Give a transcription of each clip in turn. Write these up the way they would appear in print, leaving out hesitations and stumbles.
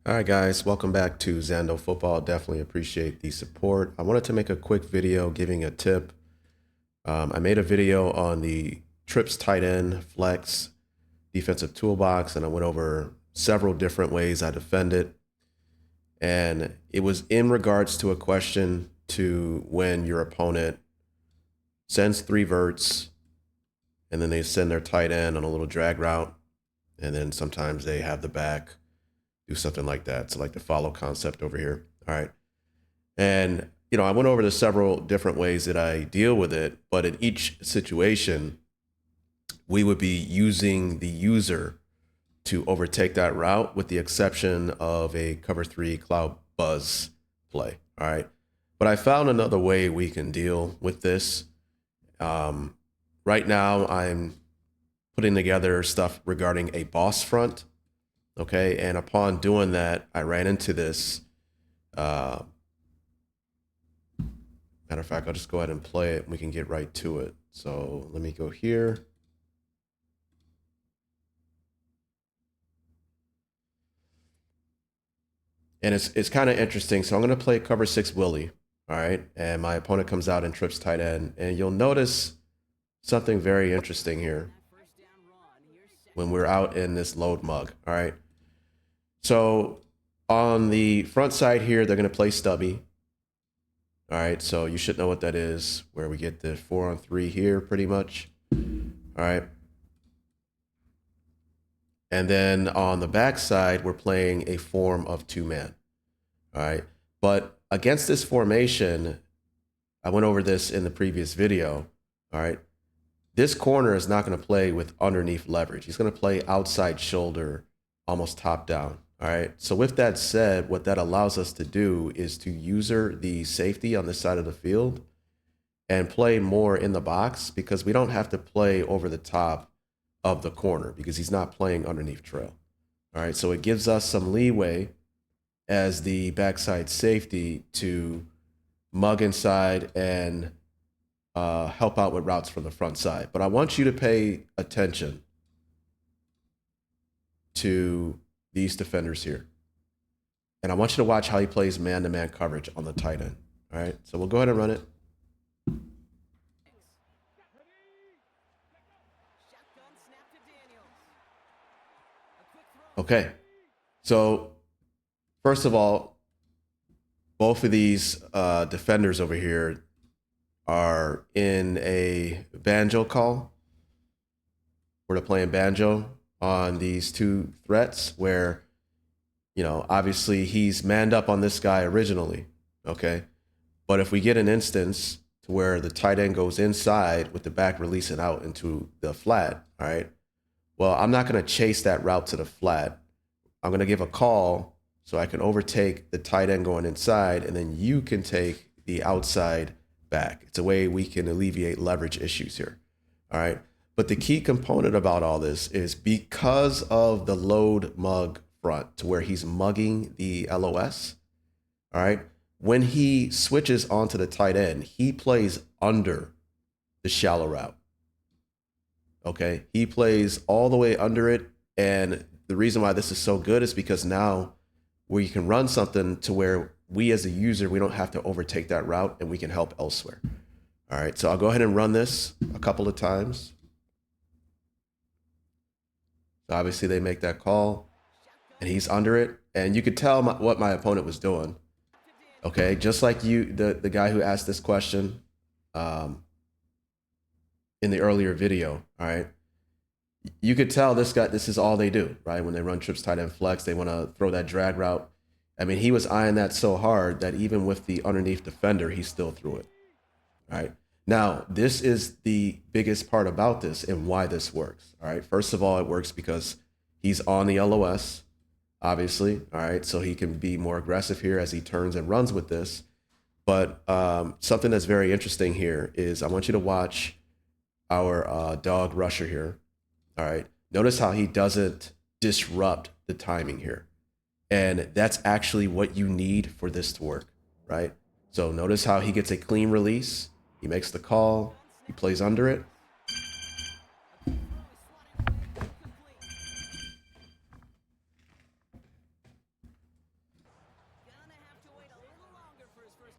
All right, guys, welcome back to Zando Football. Definitely appreciate the support. I wanted to make a quick video giving a tip. I made a video on the trips tight end flex defensive toolbox, and I went over several different ways I defend it. And it was in regards to a question to when your opponent sends three verts and then they send their tight end on a little drag route. And then sometimes they have the back do something like that. So like the follow concept over here. All right. And, I went over the several different ways that I deal with it, but in each situation, we would be using the user to overtake that route with the exception of a cover three cloud buzz play. All right. But I found another way we can deal with this. Right now, I'm putting together stuff regarding a boss front. Okay, and upon doing that, I ran into this. Matter of fact, I'll just go ahead and play it and we can get right to it. So let me go here. And it's kind of interesting. So I'm going to play cover six Willie. All right. And my opponent comes out and trips tight end. And you'll notice something very interesting here when we're out in this load mug. All right. So on the front side here, they're going to play stubby. All right, so you should know what that is, where we get the 4-on-3 here pretty much. All right. And then on the back side, we're playing a form of two-man. All right. But against this formation, I went over this in the previous video. All right. This corner is not going to play with underneath leverage. He's going to play outside shoulder, almost top down. All right. So with that said, what that allows us to do is to user the safety on this side of the field and play more in the box because we don't have to play over the top of the corner because he's not playing underneath trail. All right. So it gives us some leeway as the backside safety to mug inside and help out with routes from the front side. But I want you to pay attention to these defenders here. And I want you to watch how he plays man-to-man coverage on the tight end. All right, so we'll go ahead and run it. Okay, so first of all, both of these defenders over here are in a banjo call. We're playing banjo on these two threats where, obviously he's manned up on this guy originally, okay? But if we get an instance to where the tight end goes inside with the back releasing out into the flat, all right? Well, I'm not going to chase that route to the flat. I'm going to give a call so I can overtake the tight end going inside, and then you can take the outside back. It's a way we can alleviate leverage issues here, all right? But the key component about all this is because of the load mug front to where he's mugging the LOS, all right? When he switches onto the tight end, he plays under the shallow route, okay? He plays all the way under it. And the reason why this is so good is because now we can run something to where we as a user, we don't have to overtake that route and we can help elsewhere. All right, so I'll go ahead and run this a couple of times. So obviously they make that call and he's under it. And you could tell what my opponent was doing. Okay, just like the guy who asked this question in the earlier video, all right? You could tell this is all they do, right? When they run trips tight end flex, they want to throw that drag route. I mean, he was eyeing that so hard that even with the underneath defender, he still threw it, all right? Now, this is the biggest part about this and why this works. All right. First of all, it works because he's on the LOS, obviously. All right. So he can be more aggressive here as he turns and runs with this. But something that's very interesting here is I want you to watch our dog rusher here. All right. Notice how he doesn't disrupt the timing here. And that's actually what you need for this to work, right? So notice how he gets a clean release. He makes the call. He plays under it.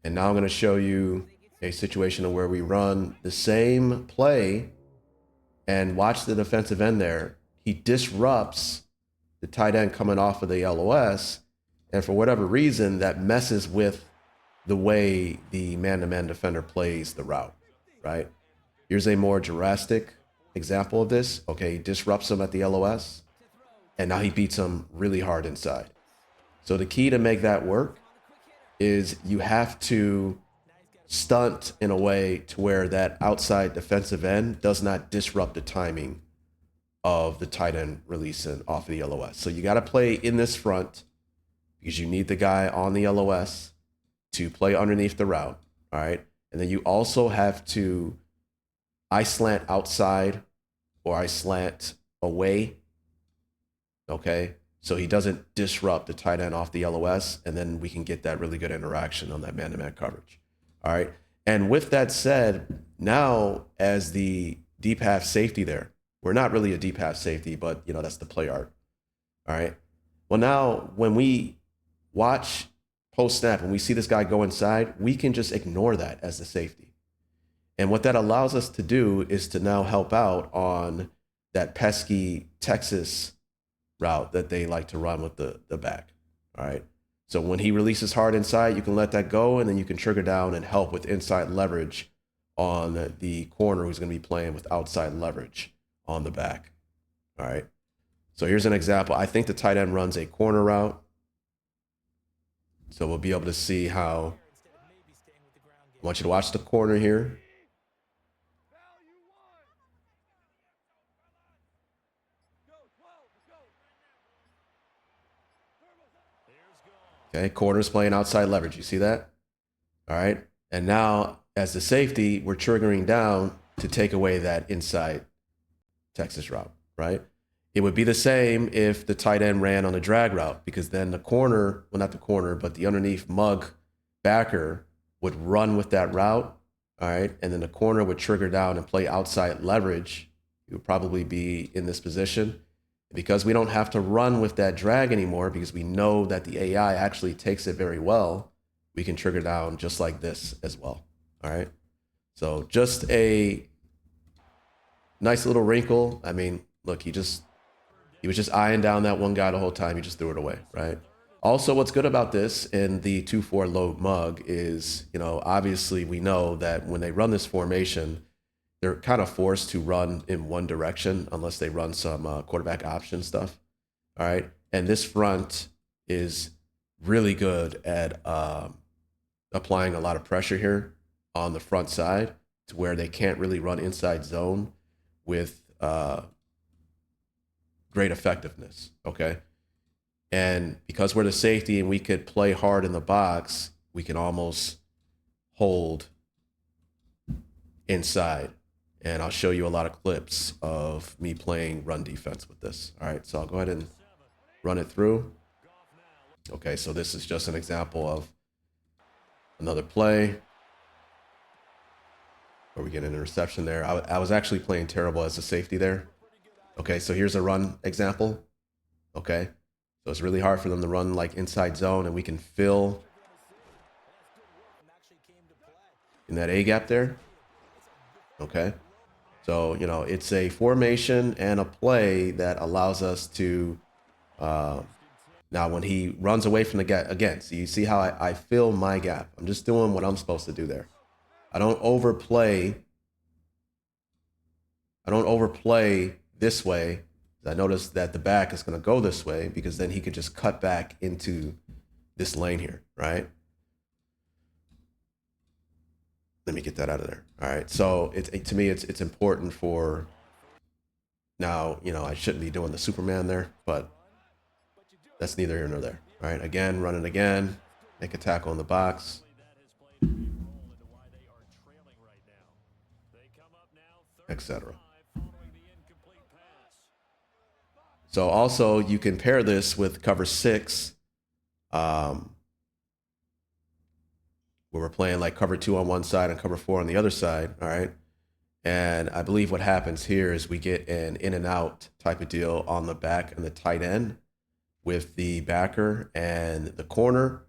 And now I'm going to show you a situation where we run the same play and watch the defensive end there. He disrupts the tight end coming off of the LOS. And for whatever reason, that messes with the way the man-to-man defender plays the route, right? Here's a more drastic example of this. Okay, he disrupts him at the LOS, and now he beats him really hard inside. So the key to make that work is you have to stunt in a way to where that outside defensive end does not disrupt the timing of the tight end releasing off of the LOS. So you got to play in this front because you need the guy on the LOS to play underneath the route. All right. And then you also have to I slant outside or I slant away. Okay. So he doesn't disrupt the tight end off the LOS. And then we can get that really good interaction on that man-to-man coverage. All right. And with that said, now as the deep half safety there, we're not really a deep half safety, but you know, that's the play art. All right. Well, now when we watch post snap and we see this guy go inside, we can just ignore that as the safety. And what that allows us to do is to now help out on that pesky Texas route that they like to run with the back. All right. So when he releases hard inside, you can let that go, and then you can trigger down and help with inside leverage on the corner who's going to be playing with outside leverage on the back. All right. So here's an example. I think the tight end runs a corner route. So we'll be able to see how. I want you to watch the corner here. Okay, corner's playing outside leverage. You see that? All right. And now, as the safety, we're triggering down to take away that inside Texas route, right? It would be the same if the tight end ran on a drag route, because then the corner, well, not the corner, but the underneath mug backer would run with that route, all right? And then the corner would trigger down and play outside leverage. It would probably be in this position. Because we don't have to run with that drag anymore, because we know that the AI actually takes it very well, we can trigger down just like this as well. All right. So just a nice little wrinkle. I mean, look, he was just eyeing down that one guy the whole time. He just threw it away. Right. Also, what's good about this in the 2-4 load mug is, you know, obviously we know that when they run this formation, they're kind of forced to run in one direction unless they run some quarterback option stuff. All right. And this front is really good at applying a lot of pressure here on the front side to where they can't really run inside zone with great effectiveness. Okay. And because we're the safety and we could play hard in the box, we can almost hold inside. And I'll show you a lot of clips of me playing run defense with this. All right, so I'll go ahead and run it through. Okay, so this is just an example of another play where we get an interception there. I was actually playing terrible as a safety there. Okay, so here's a run example. Okay, so it's really hard for them to run like inside zone, and we can fill in that A gap there. Okay. So, you know, it's a formation and a play that allows us to, now when he runs away from the gap, again, so you see how I fill my gap. I'm just doing what I'm supposed to do there. I don't overplay this way. I noticed that the back is going to go this way, because then he could just cut back into this lane here, right? Let me get that out of there. All right. So to me, it's important for now, you know, I shouldn't be doing the Superman there, but that's neither here nor there. All right. Again, run it again, make a tackle in the box, etc. So also you can pair this with cover 6, where we're playing like cover 2 on one side and cover 4 on the other side. All right. And I believe what happens here is we get an in and out type of deal on the back and the tight end with the backer and the corner.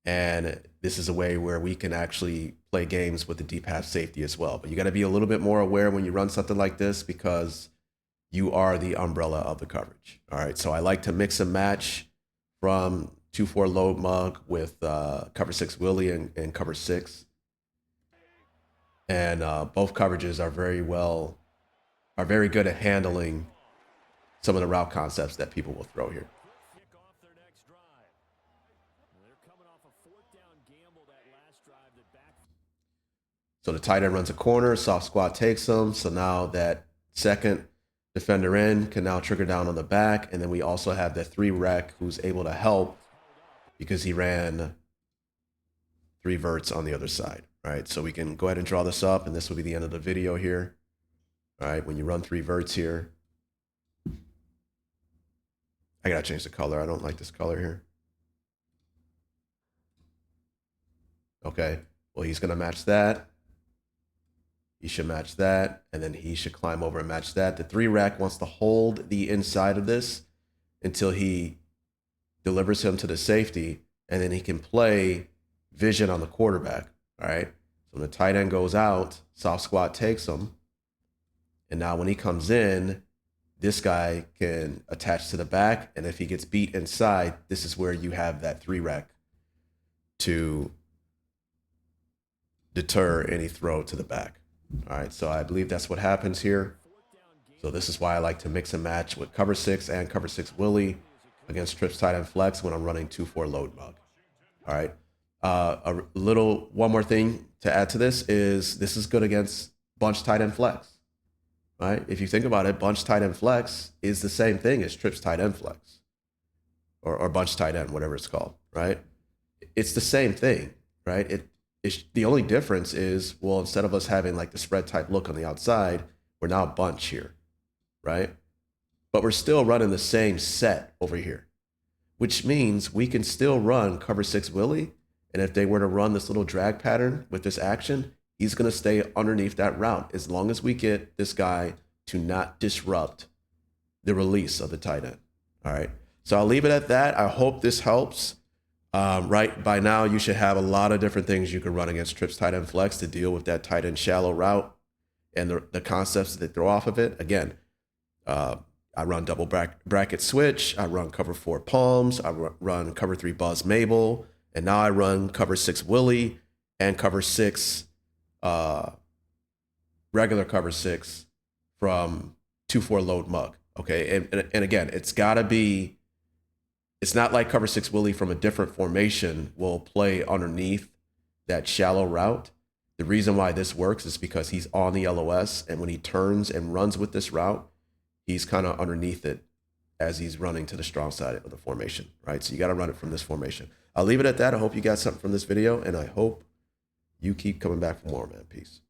And this is a way where we can actually play games with the deep half safety as well. But you got to be a little bit more aware when you run something like this because you are the umbrella of the coverage. All right. So I like to mix and match from 2-4 load mug with cover 6 Willie and cover 6. And both coverages are very good at handling some of the route concepts that people will throw here. So the tight end runs a corner, soft squat takes him. So now that second defender in can now trigger down on the back. And then we also have the 3 rec who's able to help because he ran 3 verts on the other side. All right, so we can go ahead and draw this up, and this will be the end of the video here. All right, when you run 3 verts here, I gotta change the color. I don't like this color here. Okay, well, he's gonna match that. He should match that, and then he should climb over and match that. The 3 rec wants to hold the inside of this until he delivers him to the safety, and then he can play vision on the quarterback. All right, so when the tight end goes out, soft squat takes him, and now when he comes in, this guy can attach to the back, and if he gets beat inside, this is where you have that 3 rec to deter any throw to the back. All right, so I believe that's what happens here. So this is why I like to mix and match with cover 6 and cover 6 Willie against trips tight end flex when I'm running 2-4 load mug. All right. One more thing to add to this is good against bunch tight end flex. Right? If you think about it, bunch tight end flex is the same thing as trips tight end flex or bunch tight end, whatever it's called, right? It's the same thing, right? The only difference is, well, instead of us having like the spread type look on the outside, we're now bunch here, right? But we're still running the same set over here, which means we can still run cover 6 Willie. And if they were to run this little drag pattern with this action, he's going to stay underneath that route as long as we get this guy to not disrupt the release of the tight end. All right. So I'll leave it at that. I hope this helps. Right by now, you should have a lot of different things you can run against trips tight end flex to deal with that tight end shallow route and the concepts that they throw off of it. Again, I run double bracket switch. I run cover 4 palms. I run cover 3 buzz Mabel. And now I run cover 6 Willie and cover 6 regular cover 6 from 2-4 load mug. Okay. And again, it's not like cover 6 Willie from a different formation will play underneath that shallow route. The reason why this works is because he's on the LOS, and when he turns and runs with this route, he's kind of underneath it as he's running to the strong side of the formation, right? So you got to run it from this formation. I'll leave it at that. I hope you got something from this video, and I hope you keep coming back for more, man. Peace.